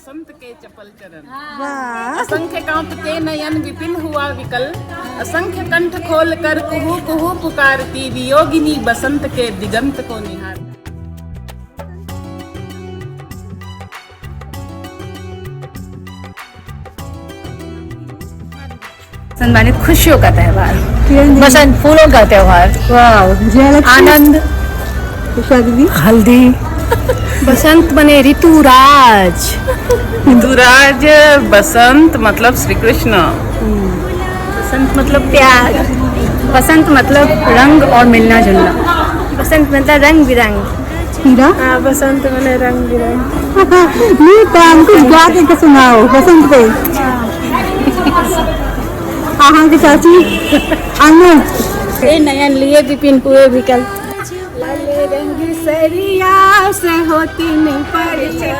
बसंत के चपल चरण। वाह असंख्य कांपते नयन विपिन हुआ विकल, असंख्य कंठ खोल कर कुहू कुहू पुकारती वियोगिनी बसंत के दिगंत को निहार। बसंत माने खुशियों का त्योहार, बसंत फूलों का त्योहार, आनंद, हल्दी। बसंत बने ऋतुराज। ऋतुराज बसंत मतलब श्री कृष्ण। बसंत मतलब प्यार। बसंत मतलब रंग और मिलना जुलना। बसंत मतलब रंग बिरंग। हाँ, बसंत मैंने रंग बिरंग। नहीं काम कुछ गा के सुनाओ बसंत पे। हाँ की चाची नयन लिए विपिन हुए विकल, लाले रंग सरिया से होती नहीं परिचय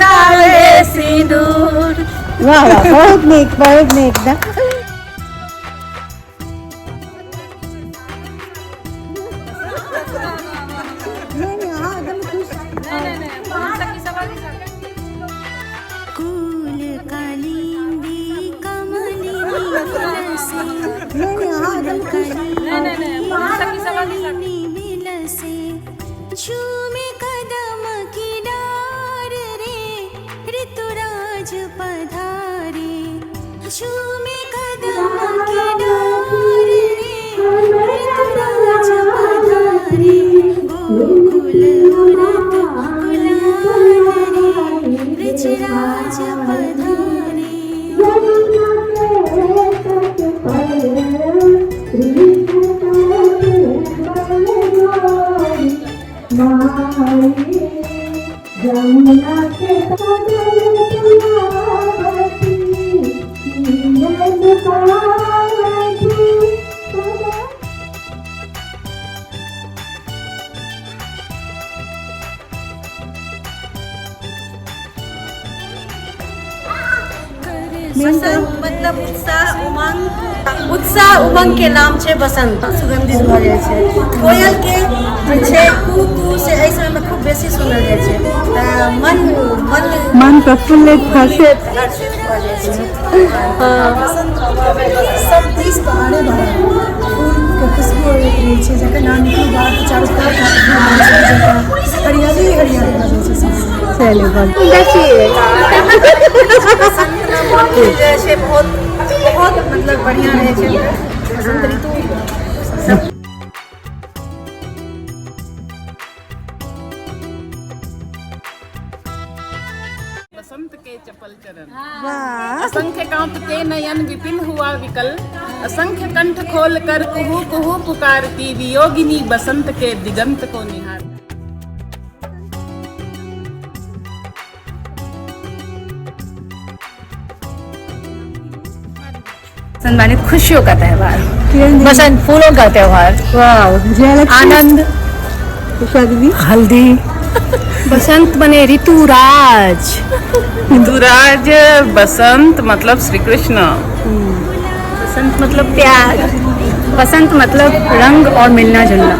लाले सिंदूर। वाह वाह बहुत नेक ना। झूमे कदम की डार रे ऋतुराज पधारे, झूमे कदम की डार रे ऋतुराज पधारे, गोकुल उड़त गुलाल रे ऋतुराज पधारे। बसंत मतलब उत्साह उमंग के नाम छे बसंत। सुगंधित भ जाय छे, कोयल के जे छे कू कू से एहि समय में खूब बेसी सुनल जाय छे, मन प्रफुल्लित हर्षित भ जाय छे। बसंत सब दिस बहारे बहारे फूल के खुशबू रही छे, जकर नाम के बाद चारों तरफ हरियाली हरियाली भ जाय छे। चलिए जैसे बहुत बहुत मतलब बढ़िया रहे छे बसंत ऋतु। बसंत के चपल चरण। वाह असंख्य कांपते नयन विपिन हुआ विकल, असंख्य कंठ खोल कर कुहू कुहू पुकारती वियोगिनी बसंत के दिगंत को निहार। बसंत माने खुशियों का त्योहार, बसंत फूलों का त्योहार, आनंद, हल्दी। बसंत बने ऋतुराज। ऋतुराज बसंत मतलब श्री कृष्ण। बसंत मतलब प्यार। बसंत मतलब रंग और मिलना जुलना।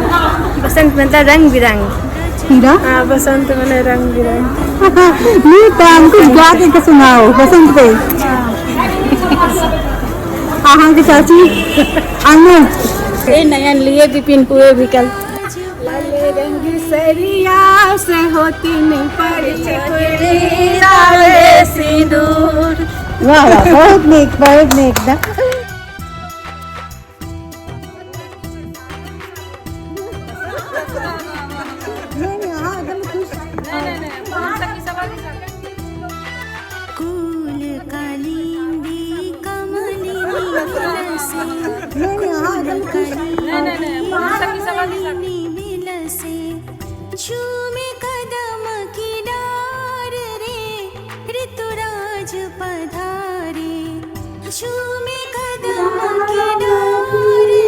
बसंत मतलब रंग बिरंग। हाँ, बसंत मैंने रंग बिरंग। नहीं काम कुछ गा के सुनाओ बसंत पे। हाँ की चाची नयन लिए विपिन हुए विकल, लाले रंग सरिया से होती नहीं परिचय लाले सिंदूर। वाह वाह बहुत नेक ना। झूमे कदम की डार रे ऋतुराज पधारे, झूमे कदम की डार रे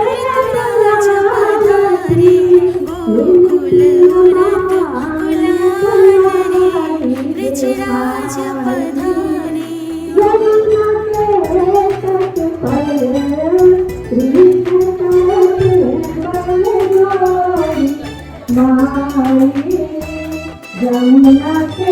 ऋतुराज पधारे, गोकुल उड़त गुलाल रे ऋतुराज पधारे। जमुना के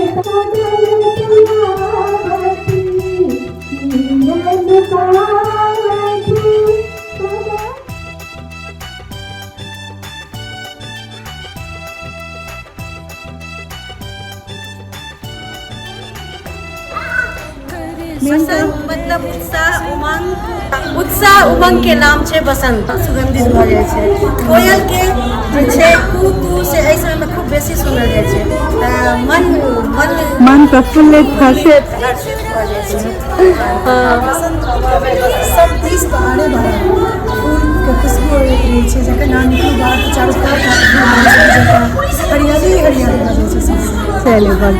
बसंत मतलब उत्साह उमंग के नाम छै बसंत। सुगंधित भऽ जाइ छै। कोयल के जे छै कू कू से एहि समय में खूब बेसी सुनल जाइ छै। मन मन मन प्रफुल्लित हर्षित हर्षित भऽ जाइ छै। सब दिस बहारे भरा फूल के खुशबू अबैत रहै छै जकर नाम निकलू बाहर तऽ चारू तरफ हरियाली हरियाली भऽ जाइ छै सबसँ। चलिए बहुत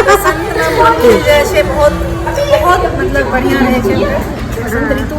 बसंत में बहुत बहुत मतलब बढ़िया रहे छै। बसंत ऋतु